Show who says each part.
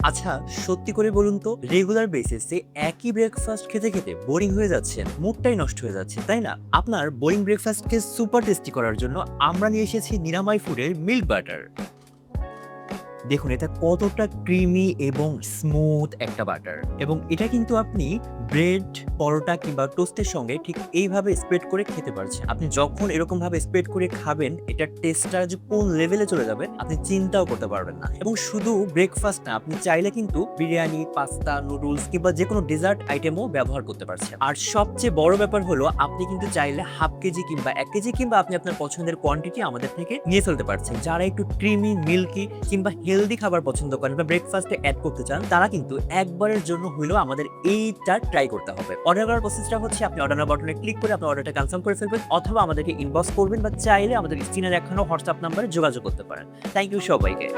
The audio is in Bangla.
Speaker 1: আচ্ছা, সত্যি করে বলুন তো, রেগুলার বেসিসে একই ব্রেকফাস্ট খেতে খেতে বোরিং হয়ে যাচ্ছেন, মুডটাই নষ্ট হয়ে যাচ্ছে, তাই না? আপনার বোরিং ব্রেকফাস্টকে সুপার টেস্টি করার জন্য আমরা নিয়ে এসেছি নিরাময় ফুডের মিল্ক বাটার। দেখুন এটা কতটা ক্রিমি এবং স্মুথ একটা বাটার, এবং এটা কিন্তু আপনি ব্রেড, পরোটা কিংবা টোস্টের সঙ্গে ঠিক এইভাবে স্প্রেড করে খেতে পারছেন। আপনি যখন এরকম ভাবে স্প্রেড করে খাবেন, এটার টেস্টটা যে কোন লেভেলে চলে যাবে আপনি চিন্তাও করতে পারবেন না। এবং শুধু ব্রেকফাস্ট না, আপনি চাইলে কিন্তু বিরিয়ানি, পাস্তা, নুডলস কিংবা যে কোনো ডেজার্ট আইটেমও ব্যবহার করতে পারছেন। আর সবচেয়ে বড় ব্যাপার হলো, আপনি কিন্তু চাইলে হাফ কেজি কিংবা 1 কেজি কিংবা আপনি আপনার পছন্দের কোয়ান্টিটি আমাদের থেকে নিয়ে ফেলতে পারছেন। যারা একটু ক্রিমি, মিল্কি কিংবা হেলদি খাবার পছন্দ করেন বা ব্রেকফাস্টে এড করতে চান, তারা কিন্তু একবারের জন্য হইলেও আমাদের এইটা ট্রাই করতে হবে। অর্ডার করার প্রসেসটা হচ্ছে, আপনি অর্ডার নাও বাটনে ক্লিক করে আপনার অর্ডারটা কনফার্ম করে ফেলবেন, অথবা আমাদেরকে ইনবক্স করবেন বা চাইলে আমাদের স্ক্রিনে দেখানো হোয়াটসঅ্যাপ নাম্বারে যোগাযোগ করতে পারেন। থ্যাংক ইউ সবাইকে।